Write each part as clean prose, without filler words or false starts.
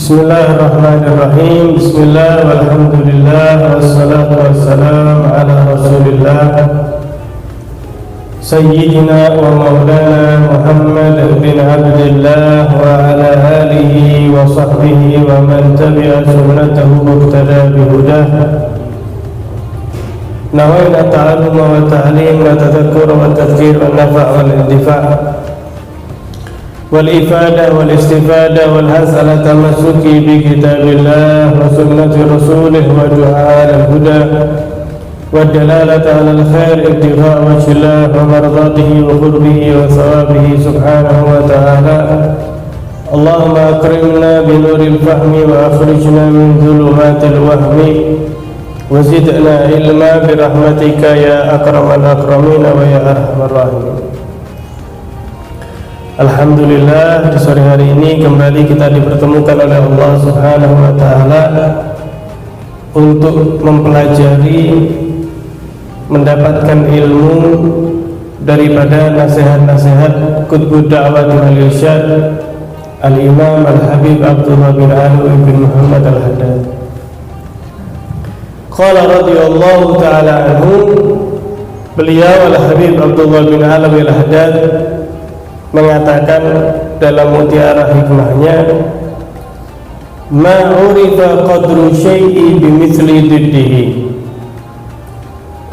Bismillahirrahmanirrahim. Bismillah walhamdulillah wassalatu wassalamu ala rasulillah Sayyidina wa maulana Muhammad bin Abdullah wa ala alihi wa sahbihi wa man tabi'a sunnatahu wa ihtada bihudah. Nawaitu ta'alluma wa ta'lim wa tadhakkura wa tadhkir wa nafa' wal intifa' والإفادة والاستفادة والحث على التمسك بكتاب الله وسنة رسوله ودعاء الهدى والدلالة على الخير ابتغاء وجه الله ومرضاته وقربه وثوابه سبحانه وتعالى. اللهم أكرمنا بنور الفهم وأخرجنا من ظلمات الوهم وزدنا علما برحمتك يا أكرم الأكرمين ويا أرحم الراحمين. Alhamdulillah, di sore hari ini kembali kita dipertemukan oleh Allah Subhanahu wa Ta'ala untuk mempelajari, mendapatkan ilmu daripada nasihat-nasihat Qutbud Da'wah wal Irsyad Al-Imam Al-Habib Abdullah bin Ali bin Muhammad Al-Haddad. Qala radhiyallahu ta'ala anhu, beliau Al-Habib Abdullah bin Ali Al-Haddad mengatakan dalam mutiara hikmahnya, ma urifa qadru syai'i bimithli diddihi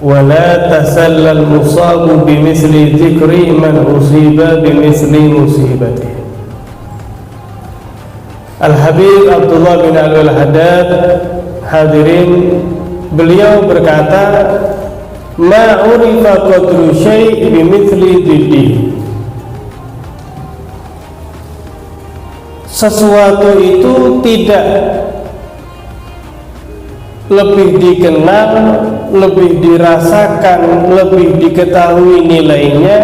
wa la tasallal musabu bimithli dzikri man usiba bimithli musibatihi. Al-Habib Abdullah bin Ali Al-Haddad, hadirin, beliau berkata, ma urifa qadru syai'i bimithli diddihi, sesuatu itu tidak lebih dikenal, lebih dirasakan, lebih diketahui nilainya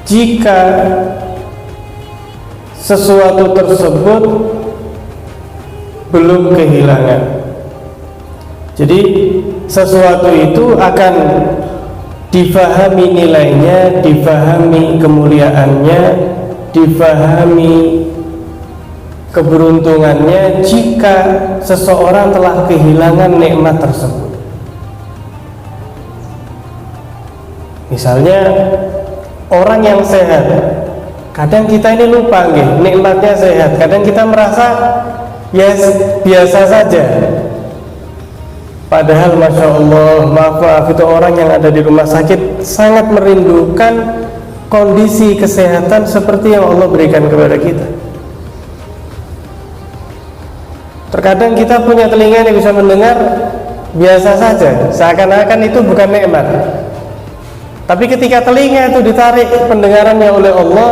jika sesuatu tersebut belum kehilangan. Jadi sesuatu itu akan difahami nilainya, difahami kemuliaannya, difahami keberuntungannya jika seseorang telah kehilangan nikmat tersebut. Misalnya orang yang sehat, kadang kita ini lupa nikmatnya sehat, kadang kita merasa ya biasa saja. Padahal Masya Allah, maaf itu orang yang ada di rumah sakit sangat merindukan kondisi kesehatan seperti yang Allah berikan kepada kita. Terkadang kita punya telinga yang bisa mendengar biasa saja, seakan-akan itu bukan nikmat. Tapi ketika telinga itu ditarik pendengarannya oleh Allah,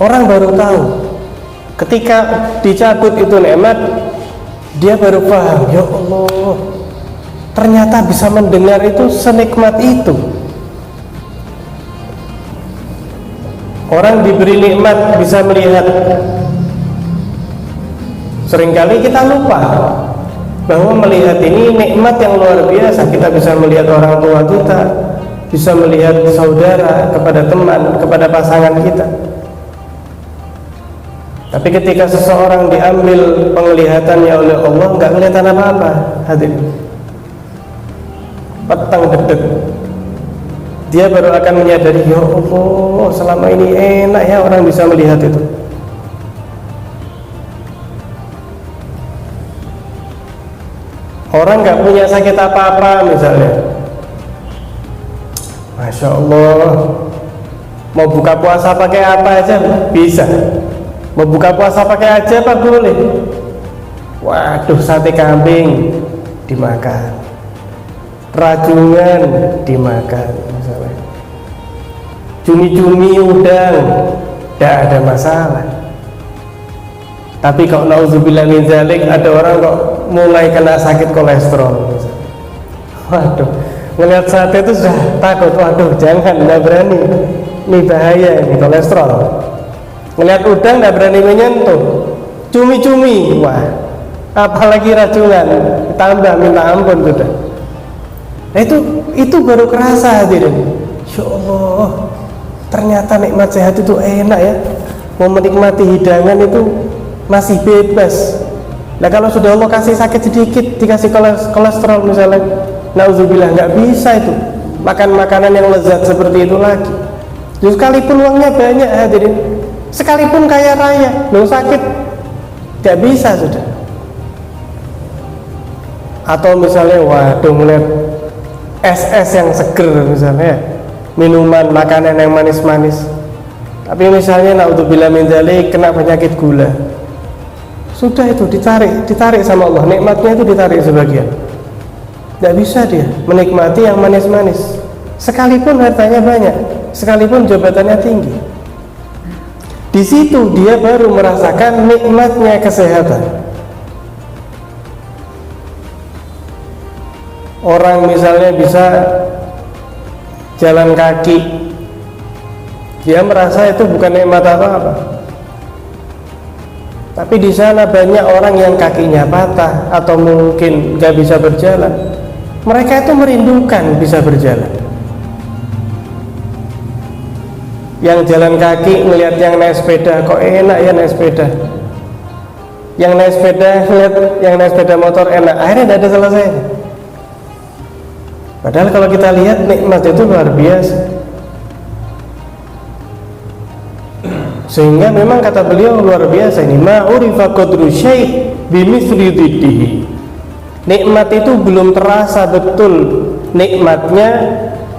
orang baru tahu. Ketika dicabut itu nikmat, dia baru paham, ya Allah, ternyata bisa mendengar itu senikmat itu. Orang diberi nikmat bisa melihat. Seringkali kita lupa bahwa melihat ini nikmat yang luar biasa. Kita bisa melihat orang tua kita, bisa melihat saudara, kepada teman, kepada pasangan kita. Tapi ketika seseorang diambil penglihatannya oleh Allah, nggak kelihatan apa-apa, hadirin. Petang dedek, dia baru akan menyadari, ya Allah, selama ini enak ya orang bisa melihat itu. Orang nggak punya sakit apa-apa misalnya, Masya Allah, mau buka puasa pakai apa aja bisa. Mau buka puasa pakai aja apa boleh? Waduh, sate kambing dimakan, rajungan dimakan, misalnya cumi-cumi udang, tidak ada masalah. Tapi kalau nauzubillah min dzalik, ada orang kok mulai kena sakit kolesterol misalnya. Waduh, melihat sate itu sudah takut, waduh jangan, tidak berani, ini bahaya, ini kolesterol. Melihat udang tidak berani menyentuh, cumi-cumi, wah, apalagi rajungan, tambah minta ampun sudah. Nah itu baru kerasa hadirin. Ya Allah, ternyata nikmat sehat itu enak ya. mau menikmati hidangan itu masih bebas. Nah kalau sudah Allah kasih sakit sedikit, dikasih kolesterol misalnya, nauzubillah, nggak bisa itu makan makanan yang lezat seperti itu lagi. Jadi sekalipun uangnya banyak hadirin, sekalipun kaya raya, lo sakit nggak bisa sudah. Atau misalnya waduh melihat es yang seger misalnya, minuman makanan yang manis-manis, tapi misalnya naudzubillah min dzalik kena penyakit gula, sudah itu ditarik sama Allah, nikmatnya itu ditarik sebagian. Tidak bisa dia menikmati yang manis-manis, sekalipun hartanya banyak, sekalipun jabatannya tinggi. Di situ dia baru merasakan nikmatnya kesehatan. Orang misalnya bisa jalan kaki, dia merasa itu bukan nikmat apa-apa. Tapi di sana banyak orang yang kakinya patah atau mungkin nggak bisa berjalan. Mereka itu merindukan bisa berjalan. Yang jalan kaki melihat yang naik sepeda, kok enak ya naik sepeda. Yang naik sepeda lihat yang naik sepeda motor enak, akhirnya tidak ada selesainya. Padahal kalau kita lihat nikmat itu luar biasa. Sehingga memang kata beliau luar biasa ini, ma'urifa qadru syai' bimithli dhiddihi. Nikmat itu belum terasa betul nikmatnya,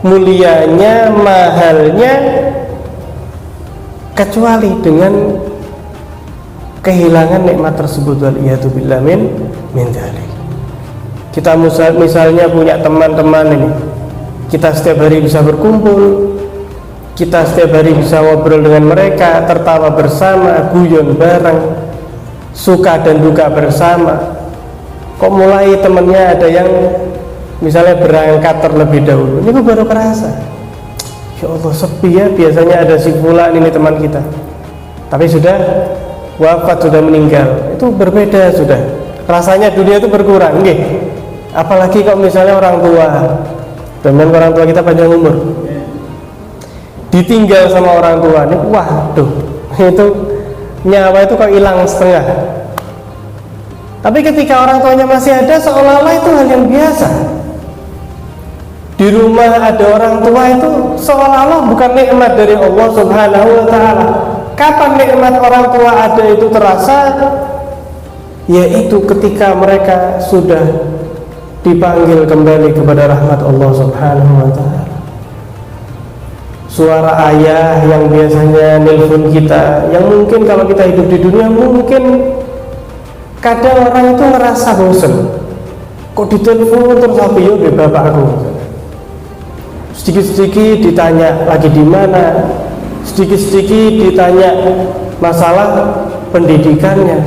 mulianya, mahalnya, kecuali dengan kehilangan nikmat tersebut. Waliyadu billah min dzalik. Kita misalnya punya teman-teman ini, kita setiap hari bisa berkumpul, kita setiap hari bisa ngobrol dengan mereka, tertawa bersama, guyon bareng, suka dan duka bersama. Kok mulai temennya ada yang misalnya berangkat terlebih dahulu, ini kok baru kerasa, ya Allah sepi ya, biasanya ada si fulan ini teman kita, tapi sudah wafat, sudah meninggal, itu berbeda sudah, rasanya dunia itu berkurang, nggih. Apalagi kalau misalnya orang tua, dan orang tua kita panjang umur, ditinggal sama orang tua, ini waduh, itu nyawa itu kok hilang setengah. Tapi ketika orang tuanya masih ada, seolah-olah itu hal yang biasa. Di rumah ada orang tua itu seolah-olah bukan nikmat dari Allah Subhanahu wa ta'ala. Kapan nikmat orang tua ada itu terasa? Yaitu ketika mereka sudah dipanggil kembali kepada rahmat Allah Subhanahu wa ta'ala. Suara ayah yang biasanya nelpon kita, yang mungkin kalau kita hidup di dunia mungkin kadang orang itu ngerasa bosan, kok ditelepon terus aku yo bapak aku, sedikit-sedikit ditanya lagi di mana, sedikit-sedikit ditanya masalah pendidikannya.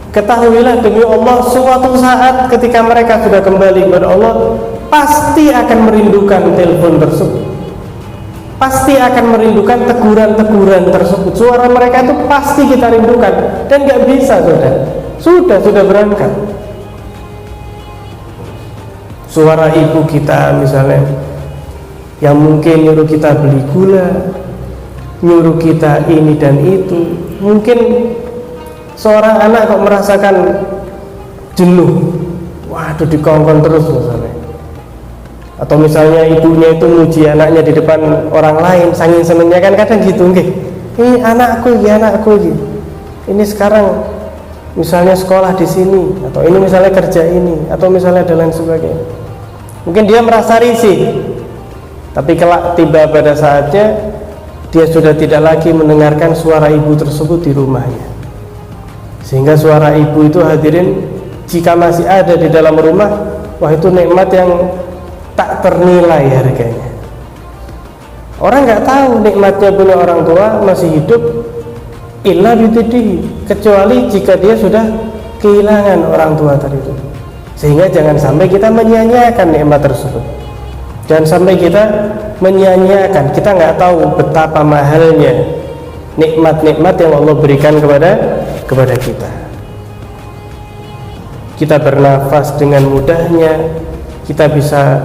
Ketahuilah demi Allah, suatu saat ketika mereka sudah kembali kepada Allah, pasti akan merindukan telepon tersebut, pasti akan merindukan teguran-teguran tersebut. Suara mereka itu pasti kita rindukan, dan nggak bisa sudah berangkat. Suara ibu kita misalnya, yang mungkin nyuruh kita beli gula, nyuruh kita ini dan itu. Mungkin seorang anak kok merasakan jenuh, waduh dikongkon terus misalnya. Atau misalnya ibunya itu muji anaknya di depan orang lain, saking senengnya kan kadang gitu, nggih. Ini anakku, ini sekarang misalnya sekolah di sini, atau ini misalnya kerja ini, atau misalnya dan lain sebagainya. Mungkin dia merasa risih, tapi kelak tiba pada saatnya dia sudah tidak lagi mendengarkan suara ibu tersebut di rumahnya. Sehingga suara ibu itu hadirin, jika masih ada di dalam rumah, wah itu nikmat yang tak ternilai harganya. Orang nggak tahu nikmatnya punya orang tua masih hidup illa bididdihi, kecuali jika dia sudah kehilangan orang tua tadi itu. Sehingga jangan sampai kita menyia-nyiakan nikmat tersebut. Jangan sampai kita menyia-nyiakan, kita nggak tahu betapa mahalnya nikmat-nikmat yang Allah berikan kepada kita. Kita bernafas dengan mudahnya, kita bisa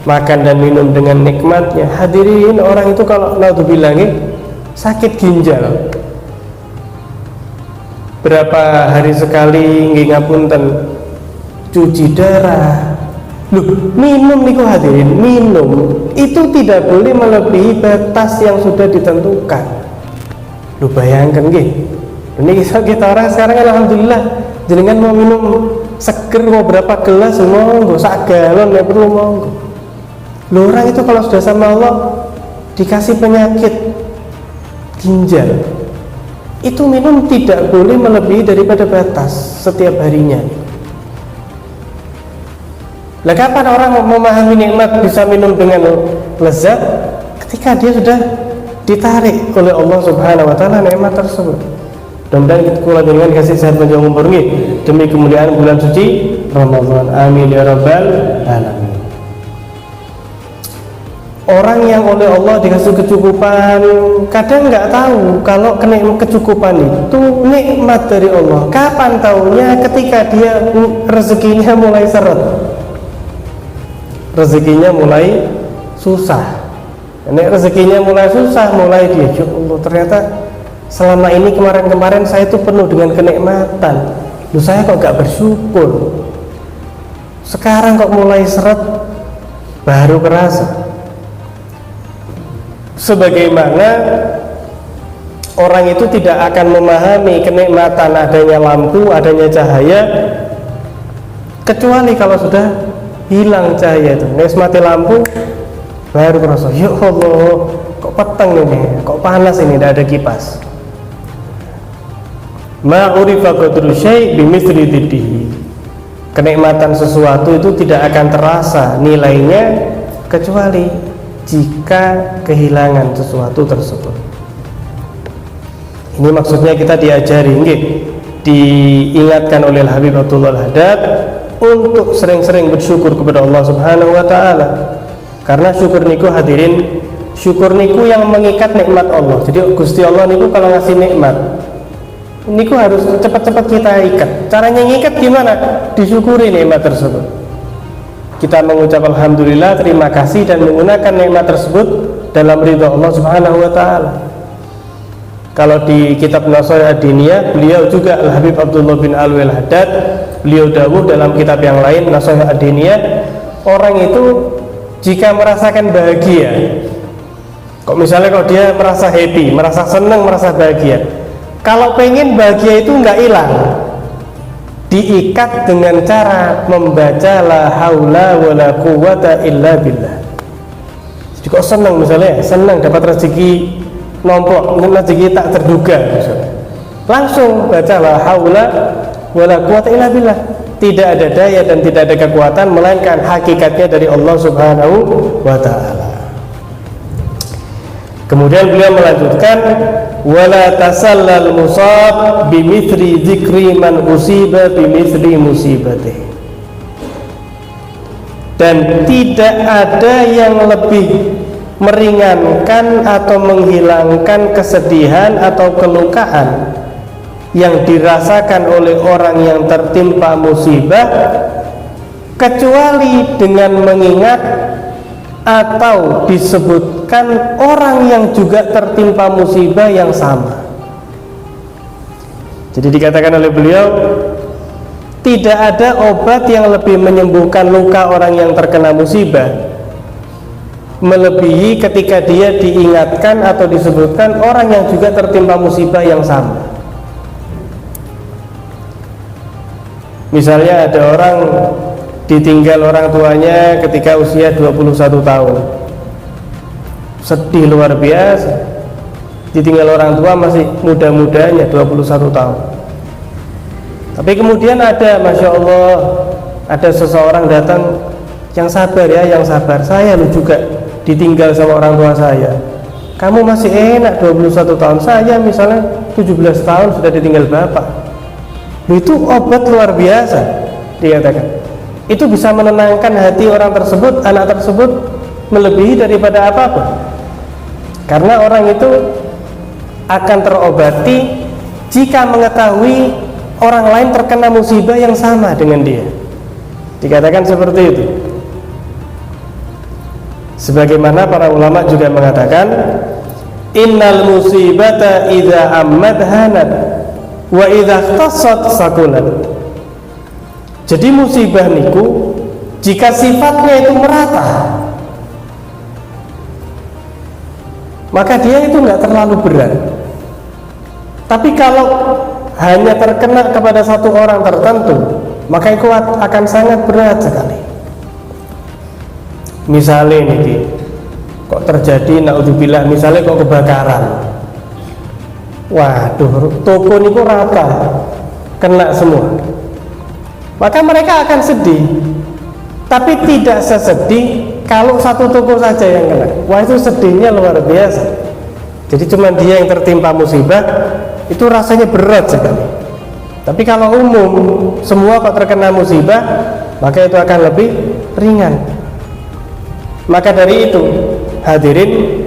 makan dan minum dengan nikmatnya. Hadirin, orang itu kalau naudzubillah sakit ginjal, berapa hari sekali nggih ngapunten cuci darah. Loh, minum niku hadirin, minum itu tidak boleh melebihi batas yang sudah ditentukan. Lu bayangkan nggih. Ini kita orang sekarang alhamdulillah jenengan mau minum seger mau berapa gelas monggo, sak galon ya perlu monggo. Lu orang itu kalau sudah sama Allah dikasih penyakit ginjal, itu minum tidak boleh melebihi daripada batas setiap harinya. Lah kapan orang memahami nikmat bisa minum dengan lezat? Ketika dia sudah ditarik oleh Allah Subhanahu wa taala nikmat tersebut. Mudah-mudahan kita kula dengan kasih sehat panjang umur nggih demi kemuliaan bulan suci Ramadan. Amin ya rabbal alamin. Orang yang oleh Allah dikasih kecukupan kadang nggak tahu kalau kecukupan itu nikmat dari Allah. Kapan taunya? Ketika dia rezekinya mulai seret, rezekinya mulai susah. Ini rezekinya mulai susah, mulai dia, ya Allah, ternyata selama ini kemarin-kemarin saya itu penuh dengan kenikmatan. Loh, saya kok gak bersyukur. Sekarang kok mulai seret, baru kerasa. Sebagaimana orang itu tidak akan memahami kenikmatan adanya lampu, adanya cahaya, kecuali kalau sudah hilang cahaya itu. Nek mati lampu baru merasa, ya Allah, kok peteng ini, kok panas ini, tidak ada kipas. Ma'urifa qadru syai' bimithli diddihi. Kenikmatan sesuatu itu tidak akan terasa nilainya kecuali jika kehilangan sesuatu tersebut. Ini maksudnya kita diajari, nggih, diingatkan oleh Habib Abdullah Al-Haddad untuk sering-sering bersyukur kepada Allah Subhanahu wa taala. Karena syukur niku hadirin, syukur niku yang mengikat nikmat Allah. Jadi Gusti Allah niku kalau ngasih nikmat niku harus cepat-cepat kita ikat. Caranya ngikat gimana? Disyukuri nikmat tersebut. Kita mengucap alhamdulillah, terima kasih, dan menggunakan nikmat tersebut dalam ridha Allah Subhanahu wa taala. Kalau di kitab Nashaiah Ad-Diniyah, beliau juga Al-Habib Abdullah bin Alwi Al-Haddad, beliau dawuh dalam kitab yang lain Nashaiah Ad-Diniyah, orang itu jika merasakan bahagia, kok misalnya kalau dia merasa happy, merasa senang, merasa bahagia, kalau pengen bahagia itu nggak hilang, diikat dengan cara membaca la haula wala quwwata illa billah. Jadi kok senang, misalnya senang dapat rezeki nombok, rezeki tak terduga misalnya, langsung baca la haula wala quwwata illa billah. Tidak ada daya dan tidak ada kekuatan melainkan hakikatnya dari Allah Subhanahu wa taala. Kemudian beliau melanjutkan, wala tasallal musab bimithli dzikri man usiba bimithli musibatih. Dan tidak ada yang lebih meringankan atau menghilangkan kesedihan atau kelukaan yang dirasakan oleh orang yang tertimpa musibah kecuali dengan mengingat atau disebutkan orang yang juga tertimpa musibah yang sama. Jadi dikatakan oleh beliau, tidak ada obat yang lebih menyembuhkan luka orang yang terkena musibah melebihi ketika dia diingatkan atau disebutkan orang yang juga tertimpa musibah yang sama. Misalnya ada orang ditinggal orang tuanya ketika usia 21 tahun, sedih luar biasa. Ditinggal orang tua masih muda-mudanya 21 tahun. Tapi kemudian ada, Masya Allah, ada seseorang datang, yang sabar ya, yang sabar, saya lu juga ditinggal sama orang tua saya. Kamu masih enak 21 tahun, saya misalnya 17 tahun sudah ditinggal bapak. Itu obat luar biasa, dikatakan. Itu bisa menenangkan hati orang tersebut, anak tersebut, melebihi daripada apapun. Karena orang itu akan terobati jika mengetahui orang lain terkena musibah yang sama dengan dia. Dikatakan seperti itu. Sebagaimana para ulama juga mengatakan, innal musibata idza ammat hanat wa idza ikhtassat sakulat. Jadi musibah niku jika sifatnya itu merata, maka dia itu nggak terlalu berat. Tapi kalau hanya terkena kepada satu orang tertentu, maka itu akan sangat berat sekali. Misalnya nih, kok terjadi naudzubillah, misalnya kok kebakaran, waduh, toko niku rata, kena semua, maka mereka akan sedih. Tapi tidak sesedih kalau satu toko saja yang kena. Wah, itu sedihnya luar biasa. Jadi cuma dia yang tertimpa musibah, itu rasanya berat sekali. Tapi kalau umum semua kok terkena musibah, maka itu akan lebih ringan. Maka dari itu, hadirin,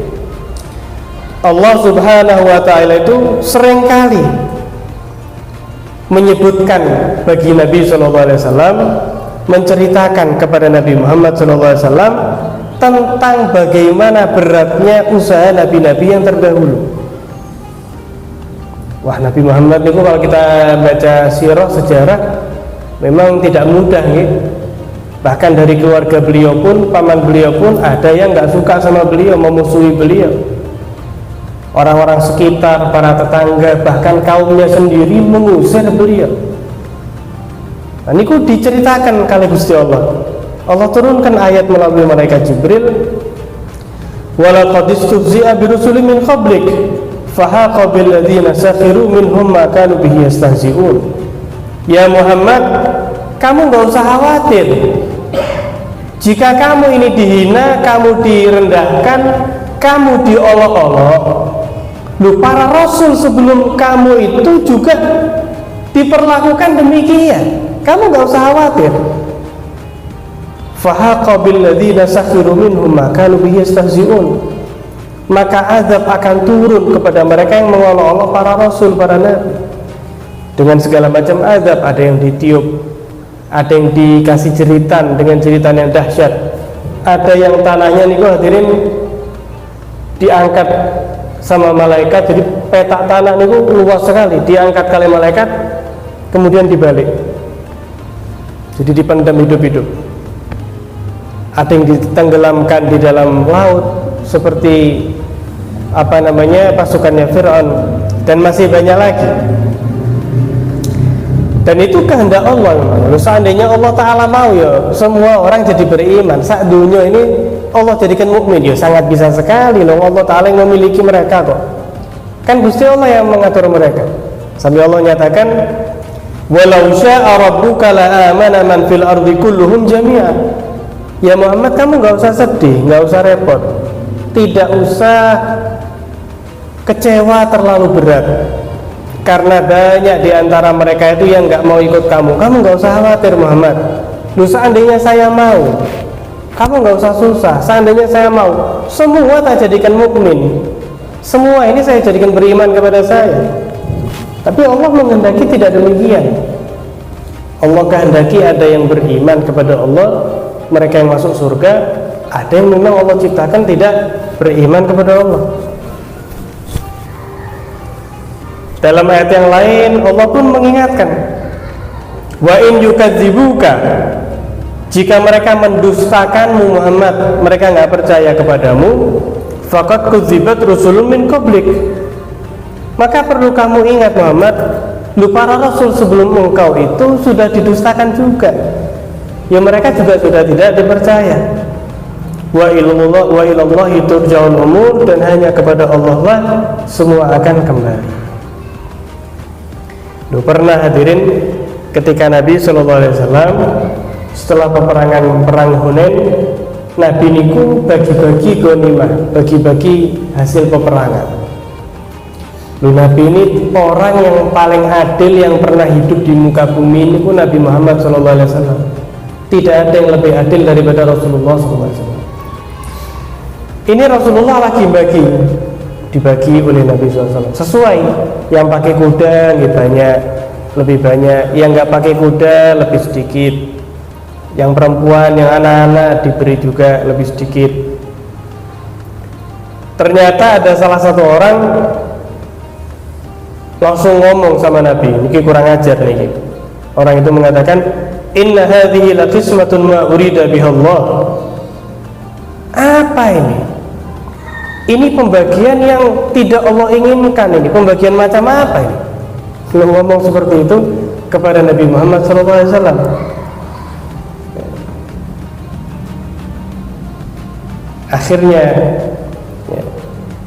Allah Subhanahu wa ta'ala itu seringkali menyebutkan bagi Nabi SAW, menceritakan kepada Nabi Muhammad SAW tentang bagaimana beratnya usaha nabi-nabi yang terdahulu. Wah, Nabi Muhammad itu kalau kita baca sirah, sejarah, memang tidak mudah nih. Bahkan dari keluarga beliau pun, paman beliau pun ada yang nggak suka sama beliau, memusuhi beliau. Orang-orang sekitar, para tetangga, bahkan kaumnya sendiri mengusir beliau. Nah, ini diceritakan kali Gusti Allah. Allah turunkan ayat melalui malaikat Jibril. Walaqad istuzzi'a birusulin min qablik fahaqa bil ladzina sakhiru minhum ma kanu bihi yastahzi'un. Ya Muhammad, kamu enggak usah khawatir. Jika kamu ini dihina, kamu direndahkan, kamu diolok-olok. Loh, para rasul sebelum kamu itu juga diperlakukan demikian. Kamu enggak usah khawatir. Fahaqa bil ladzina sakhiru minhum ma kanu bihi yastahzi'un. Maka azab akan turun kepada mereka yang mengolok-olok para rasul, para nabi, dengan segala macam azab. Ada yang ditiup, ada yang dikasih jeritan dengan jeritan yang dahsyat, ada yang tanahnya niku hadirin diangkat sama malaikat. Jadi petak tanah niku luas sekali, diangkat kali malaikat kemudian dibalik, jadi dipendam hidup-hidup. Ada yang ditenggelamkan di dalam laut seperti pasukannya Fir'aun, dan masih banyak lagi. Dan itu kehendak Allah. Lalu seandainya Allah Ta'ala mau, ya semua orang jadi beriman. Saat dunia ini Allah jadikan mukmin, ya sangat bisa sekali loh. Allah Ta'ala yang memiliki mereka kok. Kan Gusti Allah yang mengatur mereka. Sampai Allah nyatakan, walau sya'a rabbuka la amana man fil ardi kulluhum jami'an. Ya Muhammad, kamu gak usah sedih, gak usah repot, tidak usah kecewa terlalu berat, karena banyak di antara mereka itu yang gak mau ikut kamu. Kamu gak usah khawatir Muhammad. Loh, seandainya saya mau, kamu gak usah susah. Seandainya saya mau, semua tak jadikan mukmin, semua ini saya jadikan beriman kepada saya. Tapi Allah menghendaki tidak demikian. Allah kehendaki ada yang beriman kepada Allah, mereka yang masuk surga. Ada yang memang Allah ciptakan tidak beriman kepada Allah. Dalam ayat yang lain Allah pun mengingatkan, wa in yukadzibuka, jika mereka mendustakanmu Muhammad, mereka nggak percaya kepadamu, faqad kudzibat rusulun min qablik, maka perlu kamu ingat Muhammad, lu para rasul sebelum engkau itu sudah didustakan juga. Ya mereka juga sudah tidak dipercaya. Wa ilallahi turja'ul umur, dan hanya kepada Allah lah semua akan kembali. Duh, pernah hadirin ketika Nabi SAW setelah perang Hunain, Nabi niku bagi-bagi ghanimah, bagi-bagi hasil peperangan. Nabi ini orang yang paling adil yang pernah hidup di muka bumi ini pun Nabi Muhammad SAW. Tidak ada yang lebih adil daripada Rasulullah SAW. Ini Rasulullah lagi dibagi oleh Nabi SAW sesuai. Yang pakai kuda lebih banyak, yang nggak pakai kuda lebih sedikit, yang perempuan, yang anak-anak diberi juga lebih sedikit. Ternyata ada salah satu orang langsung ngomong sama Nabi, ini kurang ajar nih. Orang itu mengatakan, inna hadhihi laqismatun ma urida bihallah. Apa ini? Ini pembagian yang tidak Allah inginkan. Ini pembagian macam apa ini? Belum ngomong seperti itu kepada Nabi Muhammad SAW. Akhirnya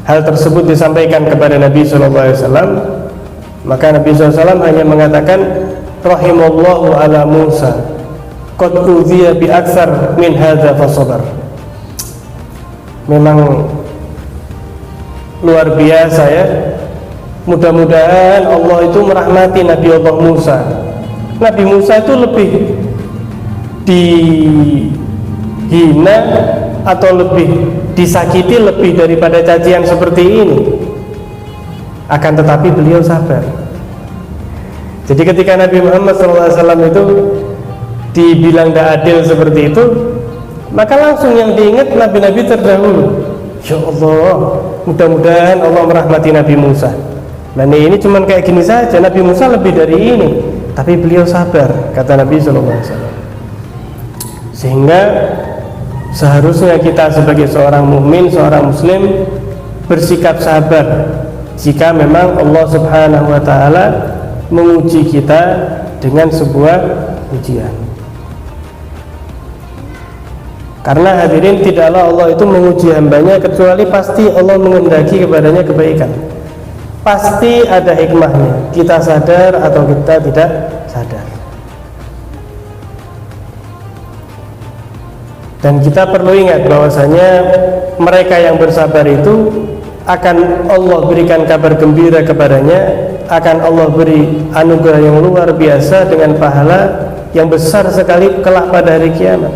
hal tersebut disampaikan kepada Nabi SAW. Maka Nabi SAW hanya mengatakan, rahimallahu ala Musa qad udhiya bi aktsar min hadza fasabar. Memang luar biasa ya. Mudah-mudahan Allah itu merahmati Nabi Allah Musa. Nabi Musa itu lebih dihina atau lebih disakiti lebih daripada cacian seperti ini. Akan tetapi beliau sabar. Jadi ketika Nabi Muhammad SAW itu dibilang tidak adil seperti itu, maka langsung yang diingat nabi-nabi terdahulu. Ya Allah, mudah-mudahan Allah merahmati Nabi Musa. Nah ini cuman kayak gini saja, Nabi Musa lebih dari ini, tapi beliau sabar, kata Nabi SAW. Sehingga seharusnya kita sebagai seorang mukmin, seorang muslim bersikap sabar jika memang Allah Subhanahu wa ta'ala menguji kita dengan sebuah ujian. Karena hadirin, tidaklah Allah itu menguji hambanya kecuali pasti Allah menghendaki kepadanya kebaikan. Pasti ada hikmahnya, kita sadar atau kita tidak sadar. Dan kita perlu ingat bahwasanya mereka yang bersabar itu akan Allah berikan kabar gembira kepadanya, akan Allah beri anugerah yang luar biasa dengan pahala yang besar sekali kelak pada hari kiamat.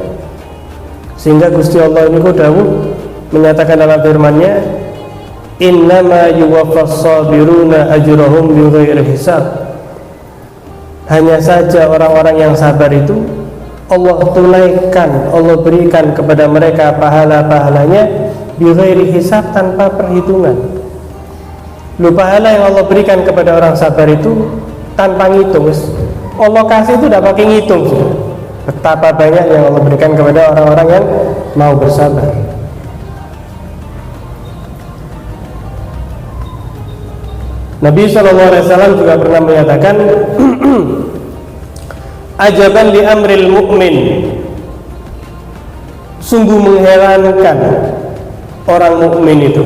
Sehingga Gusti Allah ini dawuh menyatakan dalam firman-Nya, innama yuwaffas sabiruna ajrahum bighairi hisab. Hanya saja orang-orang yang sabar itu Allah tunaikan, Allah berikan kepada mereka pahala-pahalanya bighairi hisab, tanpa perhitungan. Pahala yang Allah berikan kepada orang sabar itu tanpa ngitung. Allah kasih itu tidak pakai ngitung. Betapa banyak yang Allah berikan kepada orang-orang yang mau bersabar. Nabi SAW juga pernah menyatakan, ajaban li amril mu'min, sungguh mengherankan orang mukmin itu,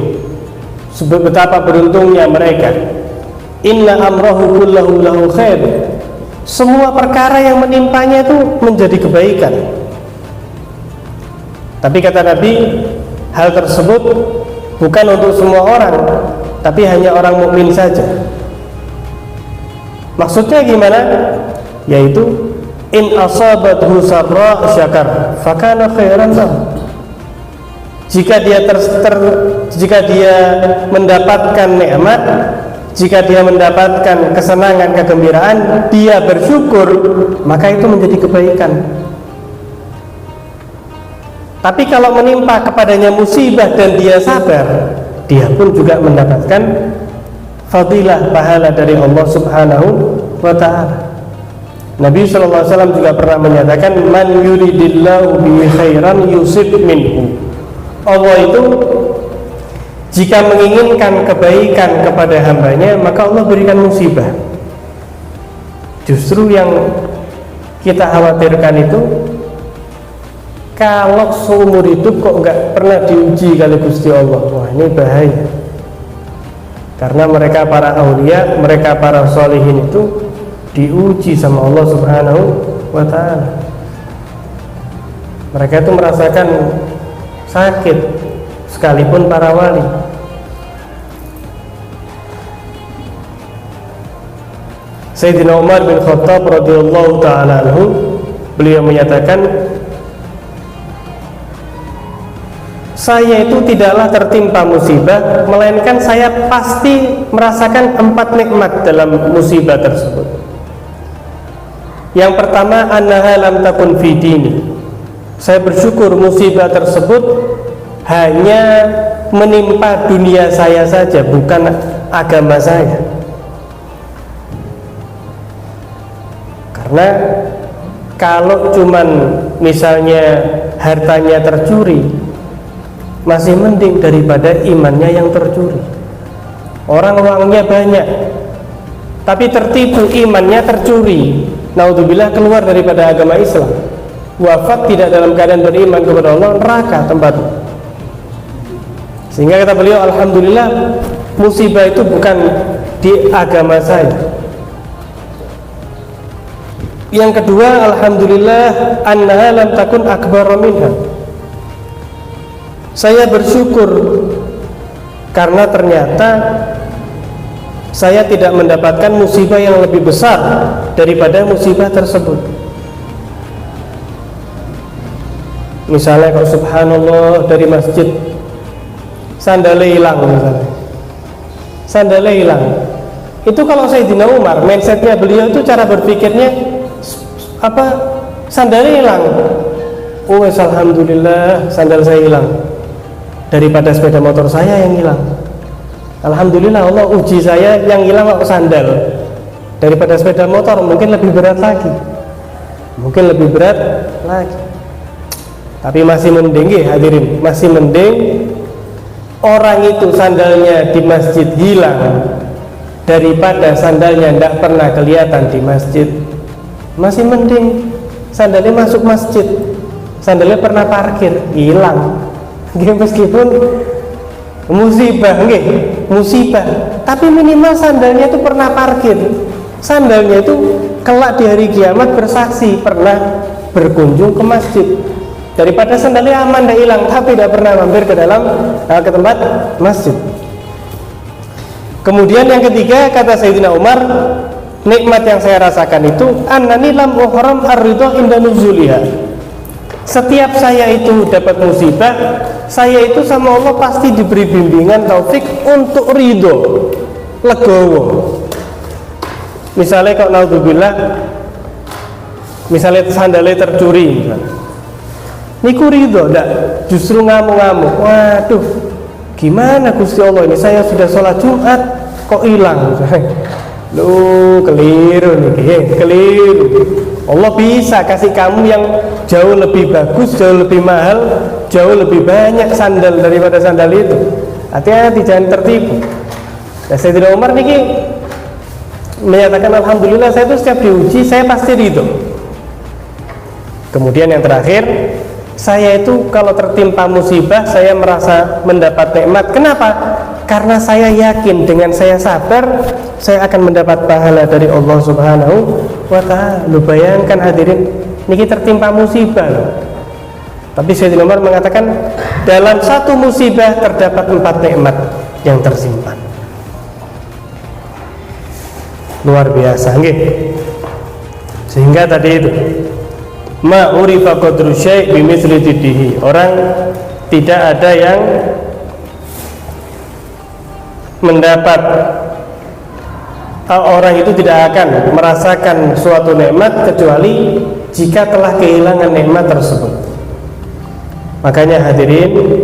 betapa beruntungnya mereka. Inna amrahu kullahu lahu khair, semua perkara yang menimpanya itu menjadi kebaikan. Tapi kata Nabi, hal tersebut bukan untuk semua orang, tapi hanya orang mukmin saja. Maksudnya gimana? Yaitu in asabathu sarra syakar fakana khairan lahu. Jika dia mendapatkan nikmat, jika dia mendapatkan kesenangan, kegembiraan, dia bersyukur, maka itu menjadi kebaikan. Tapi kalau menimpa kepadanya musibah dan dia sabar, dia pun juga mendapatkan fadilah, pahala dari Allah Subhanahu wa ta'ala. Nabi SAW juga pernah menyatakan, man yuridillahu bihi khairan yusib minhu. Allah itu jika menginginkan kebaikan kepada hambanya, maka Allah berikan musibah. Justru yang kita khawatirkan itu, kalau seumur hidup kok nggak pernah diuji kali Gusti Allah. Wah, ini bahaya. Karena mereka para aulia, mereka para sholihin itu diuji sama Allah Subhanahu wa ta'ala. Mereka itu merasakan sakit, sekalipun para wali. Sayyidina Umar bin Khattab radhiyallahu ta'ala anhu, beliau menyatakan, saya itu tidaklah tertimpa musibah, melainkan saya pasti merasakan 4 nikmat dalam musibah tersebut. Yang pertama, annaha lam takun fi dini. Saya bersyukur musibah tersebut hanya menimpa dunia saya saja, bukan agama saya. Karena kalau cuman misalnya hartanya tercuri, masih mending daripada imannya yang tercuri. Orang uangnya banyak tapi tertipu, imannya tercuri, naudzubillah, keluar daripada agama Islam, wafat tidak dalam keadaan beriman kepada Allah, neraka tempatnya. Sehingga kata beliau, alhamdulillah musibah itu bukan di agama saya. Yang kedua, alhamdulillah annaha lam takun akbar minha. Saya bersyukur karena ternyata saya tidak mendapatkan musibah yang lebih besar daripada musibah tersebut. Misalnya kalau subhanallah dari masjid sandalnya hilang, misalnya sandalnya hilang, itu kalau Sayyidina Umar, mindsetnya beliau itu, cara berpikirnya apa, sandalnya hilang, oh alhamdulillah sandal saya hilang daripada sepeda motor saya yang hilang. Alhamdulillah Allah uji saya, yang hilang kok sandal, daripada sepeda motor mungkin lebih berat lagi, mungkin lebih berat lagi. Tapi masih mending, hadirin, masih mending orang itu sandalnya di masjid hilang daripada sandalnya tidak pernah kelihatan di masjid. Masih mending sandalnya masuk masjid, sandalnya pernah parkir hilang, meskipun musibah, musibah, tapi minimal sandalnya itu pernah parkir, sandalnya itu kelak di hari kiamat bersaksi pernah berkunjung ke masjid, daripada sandalnya aman tidak hilang tapi tidak pernah mampir ke dalam ke tempat masjid. Kemudian yang ketiga, kata Sayyidina Umar, nikmat yang saya rasakan itu annani lam uhram ar-ridha inda nuzuliha. Setiap saya itu dapat musibah, saya itu sama Allah pasti diberi bimbingan taufik untuk ridho, legowo. Misalnya kalau naudzubillah, misalnya sandalnya tercuri, niku ridho ndak, justru ngamuk-ngamuk, waduh gimana Gusti Allah, ini saya sudah sholat Jumat kok hilang. Lu keliru nih, keliru. Allah bisa kasih kamu yang jauh lebih bagus, jauh lebih mahal, jauh lebih banyak sandal daripada sandal itu. Hati-hati, jangan tertipu. Nah, Sayyidina Umar niki menyatakan alhamdulillah saya itu setiap diuji saya pasti ridho. Kemudian yang terakhir, saya itu kalau tertimpa musibah saya merasa mendapat nikmat. Kenapa? Karena saya yakin dengan saya sabar saya akan mendapat pahala dari Allah Subhanahu wa ta'ala. Lu bayangkan hadirin, niki tertimpa musibah loh. Tapi Sayyidina Umar mengatakan dalam satu musibah terdapat 4 nikmat yang tersimpan. Luar biasa, nggih. Sehingga tadi itu ma urifa qadru syai' bimithli diddihi. Orang tidak ada yang mendapat, orang itu tidak akan merasakan suatu nikmat kecuali jika telah kehilangan nikmat tersebut. Makanya hadirin,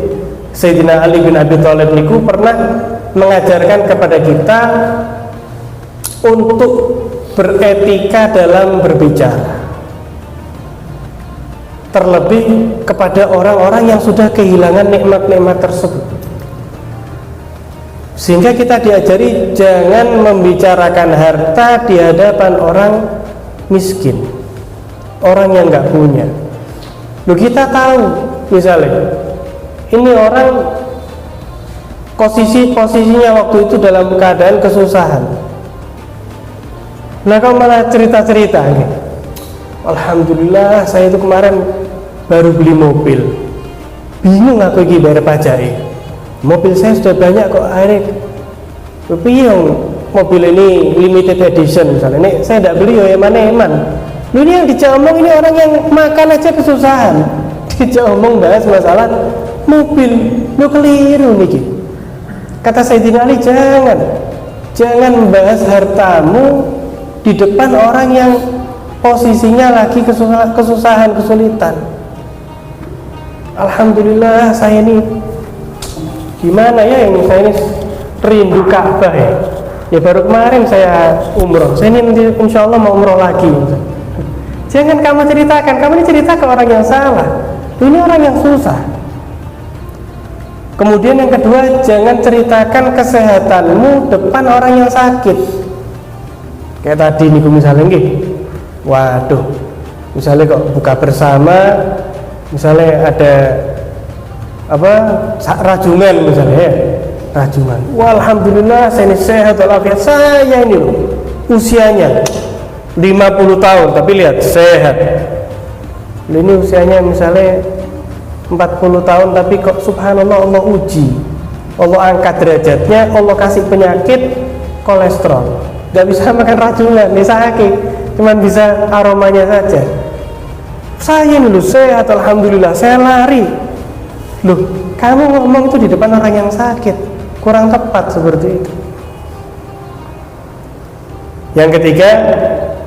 Sayyidina Ali bin Abi Thalib niku pernah mengajarkan kepada kita untuk beretika dalam berbicara, terlebih kepada orang-orang yang sudah kehilangan nikmat-nikmat tersebut. Sehingga kita diajari jangan membicarakan harta di hadapan orang miskin, orang yang nggak punya. Loh, kita tahu misalnya ini orang posisinya waktu itu dalam keadaan kesusahan. Nah, kau malah cerita-cerita gitu. Alhamdulillah saya itu kemarin baru beli mobil, bingung aku ini bayar pajak. Mobil saya sudah banyak kok, akhirnya bingung, mobil ini limited edition misalnya, ini saya tidak beli ya eman-eman. Ini yang dijak omong ini orang yang makan aja kesusahan, dijak omong bahas masalah mobil. Lu keliru nih. Kata Sayyidina Ali, jangan membahas hartamu di depan orang yang posisinya lagi kesusahan, kesulitan. Alhamdulillah saya ini gimana ya, ini saya ini rindu Ka'bah ya. Ya baru kemarin saya umroh, saya ini nanti insya Allah mau umroh lagi. Jangan kamu ceritakan, kamu ini cerita ke orang yang salah. Ini orang yang susah. Kemudian yang kedua, jangan ceritakan kesehatanmu depan orang yang sakit. Kayak tadi nih misalnya nggih. Waduh, misalnya kok buka bersama, misalnya ada apa rajungan misalnya ya, rajungan. Walhamdulillah saya ini sehat walafiat. Saya ini loh, usianya 50 tahun tapi lihat sehat. Ini usianya misalnya 40 tahun tapi kok subhanallah Allah uji, Allah angkat derajatnya, Allah kasih penyakit kolesterol, gak bisa makan rajungan, dia sakit, cuman bisa aromanya saja. Saya ini loh sehat alhamdulillah, saya lari. Loh, kamu ngomong itu di depan orang yang sakit, kurang tepat seperti itu. Yang ketiga,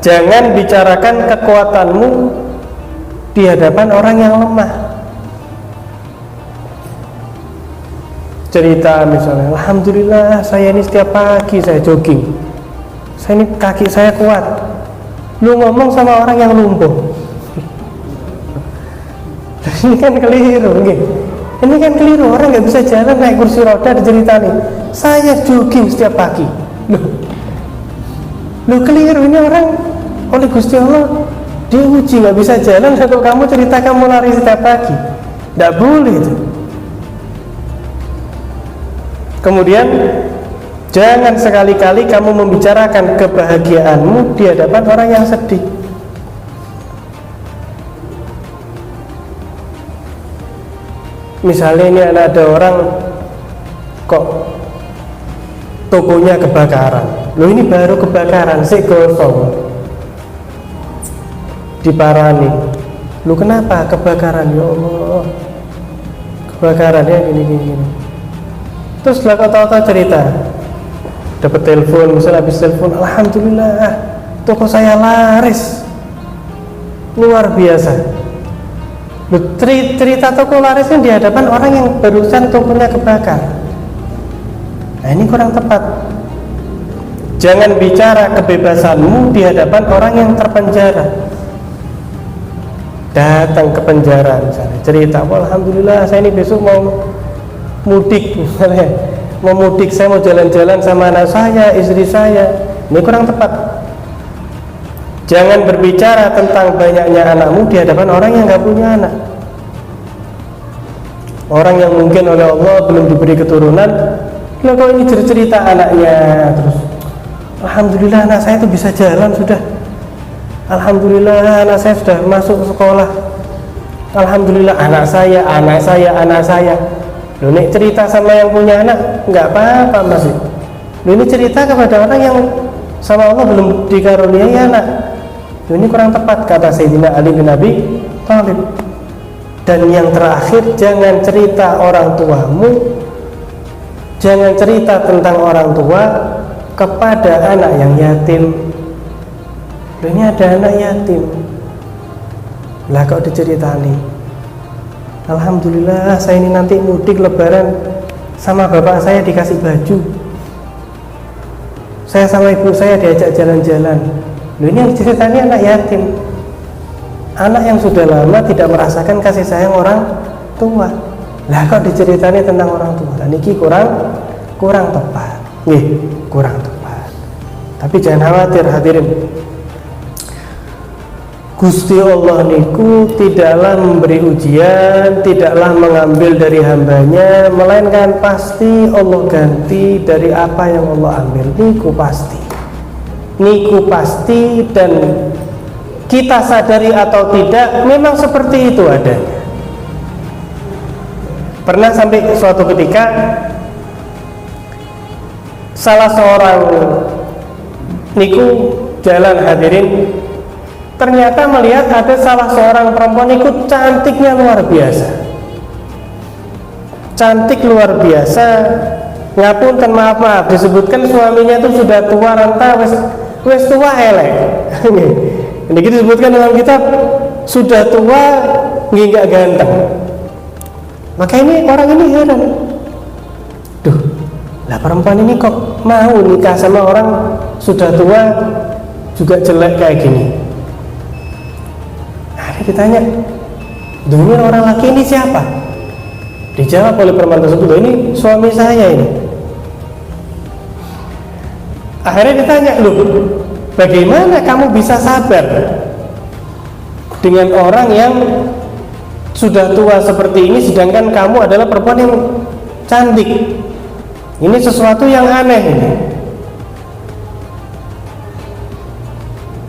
jangan bicarakan kekuatanmu di hadapan orang yang lemah. Cerita misalnya, alhamdulillah saya ini setiap pagi saya jogging, saya ini kaki saya kuat. Lu ngomong sama orang yang lumpuh. Ini kan keliru, gitu. Ini kan keliru, orang nggak bisa jalan naik kursi roda diceritain saya jogging setiap pagi. Loh keliru, ini orang oleh Gusti Allah diuji nggak bisa jalan, kalau kamu cerita kamu lari setiap pagi, nggak boleh itu. Kemudian jangan sekali-kali kamu membicarakan kebahagiaanmu di hadapan orang yang sedih. Misalnya ini ada orang kok tokonya kebakaran. Loh ini baru kebakaran, sik gosong. Diparani. Loh kenapa kebakaran? Ya Allah. Kebakaran ya gini. Terus lah kau tahu cerita. Dapat telepon, misalnya habis telepon, alhamdulillah toko saya laris. Luar biasa. Cerita toko larisnya di hadapan orang yang barusan tokonya kebakar. Nah ini kurang tepat. Jangan bicara kebebasanmu di hadapan orang yang terpenjara. Datang ke penjara misalnya, cerita, alhamdulillah saya ini besok mau mudik misalnya, mau mudik, saya mau jalan-jalan sama anak saya, istri saya. Ini kurang tepat. Jangan berbicara tentang banyaknya anakmu di hadapan orang yang gak punya anak. Orang yang mungkin oleh Allah belum diberi keturunan. Loh kok ini cerita anaknya terus, alhamdulillah anak saya itu bisa jalan sudah, alhamdulillah anak saya sudah masuk ke sekolah, alhamdulillah anak saya. Loh ini cerita sama yang punya anak nggak apa-apa masih. Loh ini cerita kepada orang yang sama Allah belum dikaruniai anak. Ini kurang tepat, kata Sayyidina Ali bin Abi Thalib. Dan yang terakhir, jangan cerita orang tuamu, jangan cerita tentang orang tua kepada anak yang yatim. Ini ada anak yatim, lah kok diceritani, alhamdulillah saya ini nanti mudik lebaran sama bapak saya dikasih baju, saya sama ibu saya diajak jalan-jalan. Ini yang ceritanya anak yatim, anak yang sudah lama tidak merasakan kasih sayang orang tua. Lah kok diceritani tentang orang tua. Dan ini kurang tepat. Kurang tepat. Tapi jangan khawatir hadirin. Gusti Allah niku tidaklah memberi ujian, tidaklah mengambil dari hambanya, melainkan pasti Allah ganti dari apa yang Allah ambil. Niku pasti dan kita sadari atau tidak memang seperti itu adanya. Pernah sampai suatu ketika salah seorang niku jalan hadirin, ternyata melihat ada salah seorang perempuan niku cantiknya luar biasa, cantik luar biasa. Ngapunten maaf disebutkan suaminya itu sudah tua renta, wes tua elek. Ini disebutkan dalam kitab, sudah tua nggak ganteng. Maka ini orang ini heran, duh, lah perempuan ini kok mau nikah sama orang sudah tua juga jelek kayak gini. ditanya, "Dungin orang laki ini siapa?" Dijawab oleh perempuan tersebut, "Ini suami saya ini." Akhirnya ditanya, "Loh, bagaimana kamu bisa sabar dengan orang yang sudah tua seperti ini sedangkan kamu adalah perempuan yang cantik? Ini sesuatu yang aneh ini."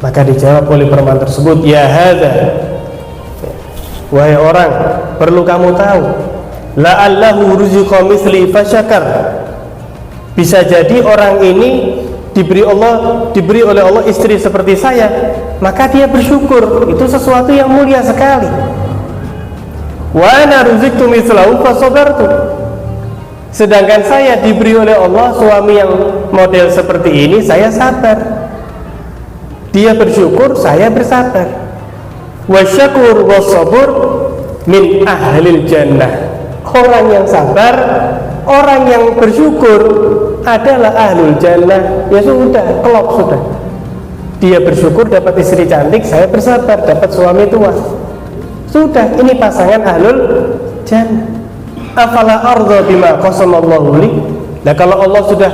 Maka dijawab oleh perempuan tersebut, "Ya hadza, wahai orang, perlu kamu tahu, la'allahu ruziqa misli fasyakar." Bisa jadi orang ini diberi oleh Allah istri seperti saya, maka dia bersyukur. Itu sesuatu yang mulia sekali. Wa ana ruziqtu mislahu fasabartu. Sedangkan saya diberi oleh Allah suami yang model seperti ini, saya sabar. Dia bersyukur, saya bersabar. Wasyakur wasabur min ahlil jannah. Orang yang sabar, orang yang bersyukur adalah ahlul jannah. Ya sudah, klop sudah. Dia bersyukur dapat istri cantik, saya bersabar dapat suami tua. Sudah, ini pasangan ahlul jannah. Afala arda bima qasamallahu li. Nah, kalau Allah sudah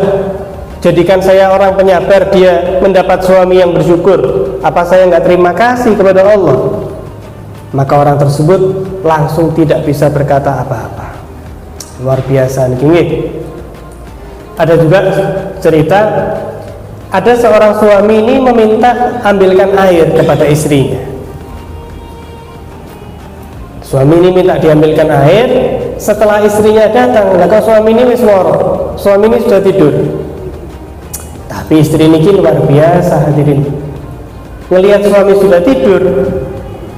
jadikan saya orang penyabar, dia mendapat suami yang bersyukur, apa saya nggak terima kasih kepada Allah? Maka orang tersebut langsung tidak bisa berkata apa-apa. Luar biasa nih. Ada juga cerita, ada seorang suami ini meminta ambilkan air kepada istrinya. Suami ini minta diambilkan air. Setelah istrinya datang, maka suami ini wis loro, suami ini sudah tidur. Tapi istri ini luar biasa hadirin. Melihat suami sudah tidur,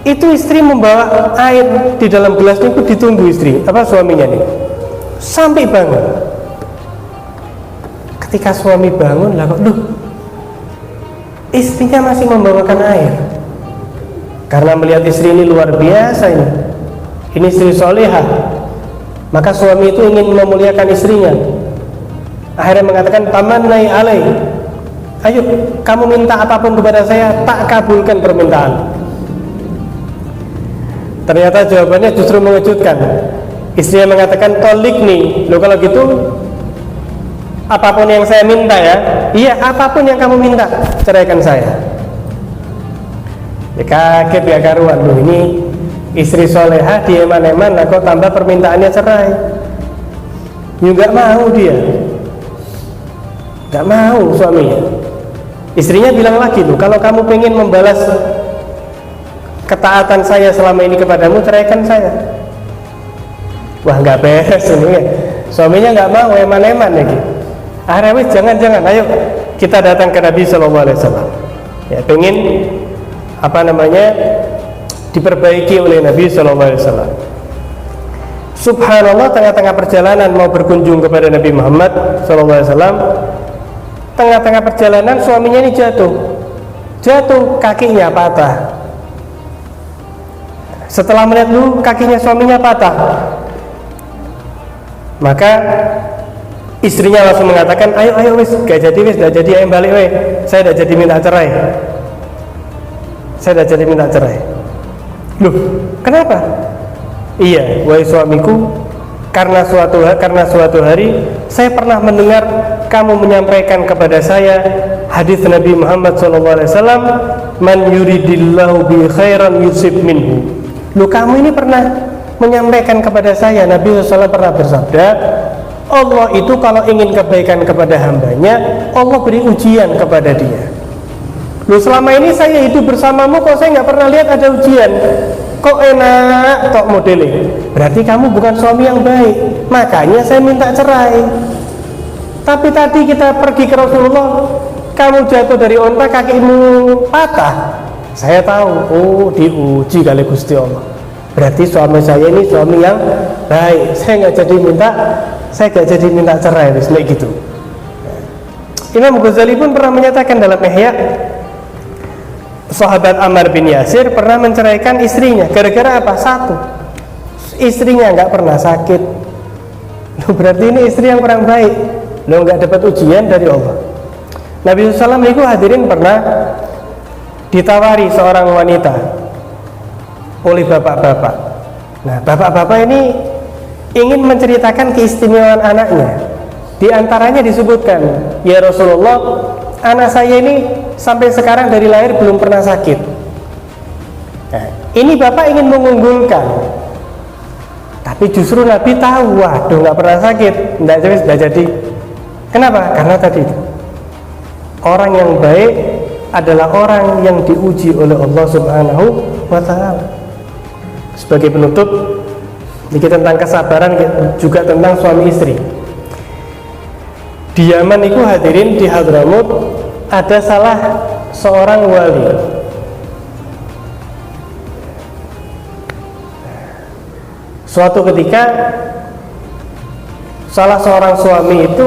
itu istri membawa air di dalam gelas itu ditunggu suaminya nih sampai bangun. Ketika suami bangun, lah kok istrinya masih membawakan air. Karena melihat istri ini luar biasa ini istri solehah, maka suami itu ingin memuliakan istrinya. Akhirnya mengatakan, "Tamannai alai, ayo kamu minta apapun kepada saya, tak kabulkan permintaan." Ternyata jawabannya justru mengejutkan. Istrinya mengatakan, "Tolikni." Loh, kalau gitu apapun yang saya minta ya? Iya, apapun yang kamu minta, ceraikan saya. Ya kaget ya karuan. Loh, ini istri solehah, dia eman-eman, nah kok tambah permintaannya cerai. Ya nggak mau dia, nggak mau suaminya. Istrinya bilang lagi, tuh, kalau kamu pengen membalas ketaatan saya selama ini kepadamu, ceraikan saya. Wah, nggak beres ini ya. Suaminya nggak mau, eman-eman lagi. Akhirnya wis jangan, ayo kita datang ke Nabi SAW. Ya, pengen diperbaiki oleh Nabi SAW. Subhanallah, tengah-tengah perjalanan mau berkunjung kepada Nabi Muhammad SAW, tengah-tengah perjalanan suaminya ini jatuh, kakinya patah. Setelah melihat kakinya suaminya patah, maka istrinya langsung mengatakan, ayo wis, gak jadi ayo balik weh, saya udah jadi minta cerai. Loh, kenapa? Iya, wahai suamiku, karena suatu hari saya pernah mendengar kamu menyampaikan kepada saya hadis Nabi Muhammad SAW, "Man yuridillahu bi khairan yusib minhu." Loh, kamu ini pernah menyampaikan kepada saya, Nabi SAW pernah bersabda, Allah itu kalau ingin kebaikan kepada hambanya, Allah beri ujian kepada dia. Loh, selama ini saya hidup bersamamu, kok saya nggak pernah lihat ada ujian? Kok enak tok modelnya? Berarti kamu bukan suami yang baik, makanya saya minta cerai. Tapi tadi kita pergi ke Rasulullah, kamu jatuh dari onta, kakimu patah. Saya tahu, diuji kali Gusti Allah. Berarti suami saya ini suami yang baik. Saya nggak jadi minta cerai, kayak gitu. Imam Ghazali pun pernah menyatakan dalam Ihya, sahabat Ammar bin Yasir pernah menceraikan istrinya. Gara-gara apa? Satu, istrinya nggak pernah sakit. Loh, berarti ini istri yang kurang baik. Loh, nggak dapat ujian dari Allah. Nabi SAW itu hadirin pernah ditawari seorang wanita, oleh bapak-bapak. Nah, bapak-bapak ini ingin menceritakan keistimewaan anaknya. Di antaranya disebutkan, ya Rasulullah, anak saya ini sampai sekarang dari lahir belum pernah sakit. Nah, ini bapak ingin mengunggulkan, tapi justru Nabi tahu, waduh nggak pernah sakit, nggak jadi. Kenapa? Karena tadi orang yang baik adalah orang yang diuji oleh Allah Subhanahu wa Ta'ala. Sebagai penutup, sedikit tentang kesabaran, juga tentang suami istri. Di Yaman itu hadirin, di Hadramut ada salah seorang wali. Suatu ketika salah seorang suami itu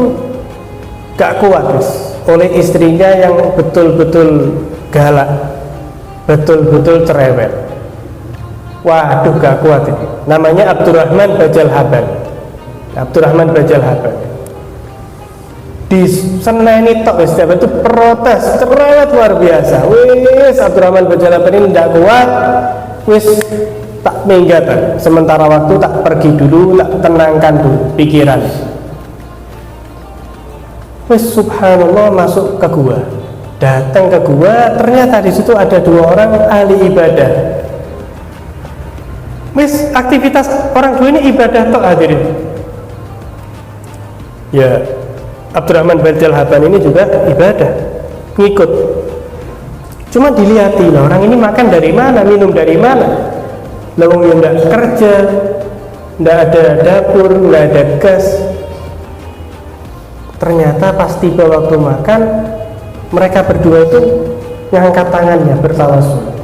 gak kuat oleh istrinya yang betul-betul galak, betul-betul cerewet. Waduh, gak kuat ini. Namanya Abdurrahman Bajal Haban. Abdurrahman Bajal Haban diseneni tok, setiap itu protes, cerewet luar biasa. Wis Abdurrahman Bajal Haban ini tidak kuat, wis tak minggat, sementara waktu tak pergi dulu, tak tenangkan dulu pikiran. Wis subhanallah masuk ke gua, datang ke gua, ternyata di situ ada 2 orang ahli ibadah. Wis aktivitas orang 2 ini ibadah tok hadirin. Ya, Abdurrahman Bajal Haban ini juga ibadah, ngikut. Cuma dilihati lah, orang ini makan dari mana, minum dari mana. Lawang yang tidak kerja, tidak ada dapur, tidak ada gas. Ternyata pas tiba waktu makan, mereka berdua itu ngangkat tangannya bertawasul.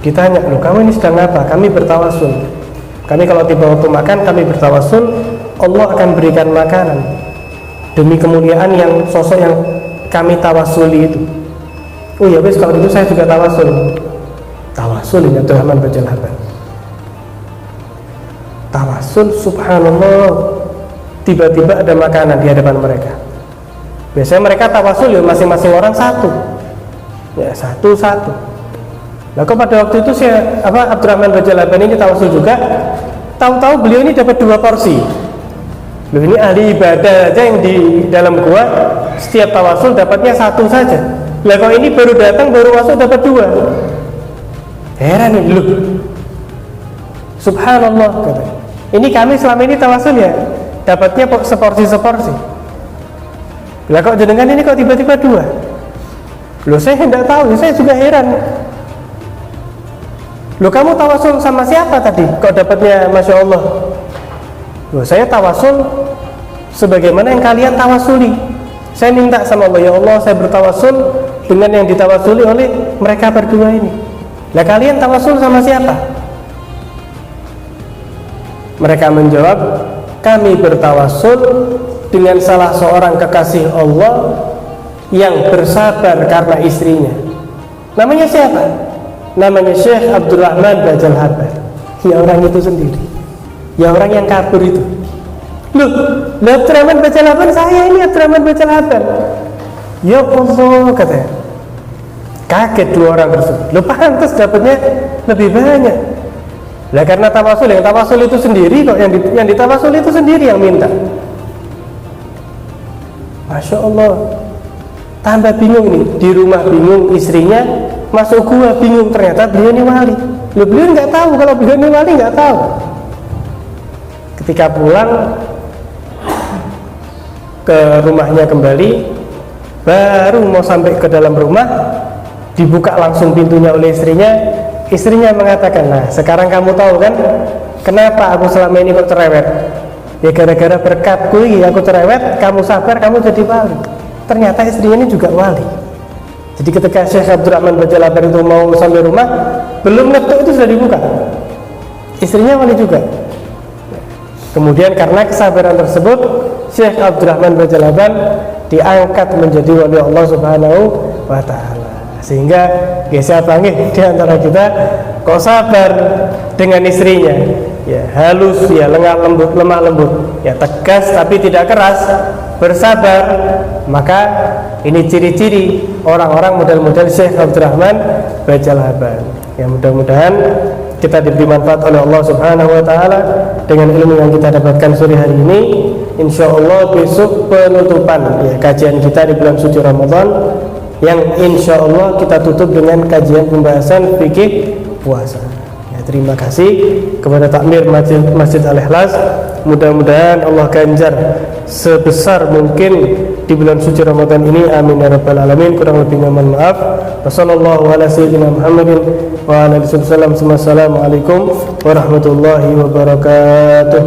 Ditanya, loh kamu ini sedang apa? Kami bertawasul. Kami kalau tiba waktu makan, kami bertawasul, Allah akan berikan makanan demi kemuliaan yang sosok yang kami tawasuli itu. Oh ya wes, kalau itu saya juga tawasul. Tawasul ini Abdurrahman Bajal Haban. Tawasul, subhanallah, tiba-tiba ada makanan di hadapan mereka. Biasanya mereka tawasul ya masing-masing orang satu, ya satu-satu. Nah kok pada waktu itu Abdurrahman Bajal Haban ini tawasul juga, tahu-tahu beliau ini dapat 2 porsi. Loh, ini ahli ibadah aja yang di dalam gua setiap tawasul dapatnya 1 saja. Lah kok ini baru datang, baru masuk dapat 2. Heran nih, loh. Subhanallah kata. Ini kami selama ini tawasul ya dapatnya seporsi-seporsi. Lah kok jenengan ini kok tiba-tiba 2? Loh saya tidak tahu, saya juga heran. Loh kamu tawasul sama siapa tadi? Kok dapatnya Masya Allah? Loh saya tawasul sebagaimana yang kalian tawasuli. Saya minta sama Allah, ya Allah saya bertawasul dengan yang ditawasuli oleh mereka berdua ini. Lah kalian tawasul sama siapa? Mereka menjawab, kami bertawasul dengan salah seorang kekasih Allah yang bersabar karena istrinya. Namanya siapa? Namanya Syekh Abdurrahman Bajal Haban. Ya orang itu sendiri, ya orang yang kabur itu. Loh, Abdurrahman Bajal Haban, saya ini Abdurrahman Bajal Haban. Ya Allah katanya. Kaget 2 orang tersebut. Loh pantas dapatnya lebih banyak. Lah karena tawasul, yang tawasul itu sendiri kok, yang ditawasul itu sendiri yang minta. Masya Allah. Tambah bingung nih, di rumah bingung istrinya, masuk gua bingung, ternyata beliau ini wali. Loh beliau nggak tahu kalau beliau ini wali, nggak tahu. Ketika pulang ke rumahnya kembali, baru mau sampai ke dalam rumah, dibuka langsung pintunya oleh istrinya. Istrinya mengatakan, nah sekarang kamu tahu kan kenapa aku selama ini kok cerewet? Ya gara-gara berkatku ini aku cerewet, kamu sabar, kamu jadi wali. Ternyata istrinya ini juga wali. Jadi ketika Syekh Abdurrahman Bajal Haban itu mau sampai rumah, belum ngetuk itu sudah dibuka. Istrinya wali juga. Kemudian karena kesabaran tersebut, Syekh Abdurrahman Bajal Haban diangkat menjadi wali Allah Subhanahu wa Ta'ala. Sehingga siapa nih di antara kita kok sabar dengan istrinya, ya halus, ya lemah lembut, ya tegas tapi tidak keras, bersabar. Maka ini ciri-ciri orang-orang model-model Syekh Abdurrahman Bajalhaban. Ya mudah-mudahan kita diberi manfaat oleh Allah Subhanahu wa taala dengan ilmu yang kita dapatkan sore hari ini. Insyaallah besok penutupan ya kajian kita di bulan suci Ramadan, yang insyaallah kita tutup dengan kajian pembahasan fikih puasa. Ya, terima kasih kepada takmir Masjid Al-Ikhlas. Mudah-mudahan Allah ganjar sebesar mungkin di bulan suci Ramadan ini. Amin ya rabbal alamin. Kurang lebihnya mohon maaf. Wassallallahu ala sayyidina Muhammadin wa ala alihi wasallam. Assalamualaikum warahmatullahi wabarakatuh.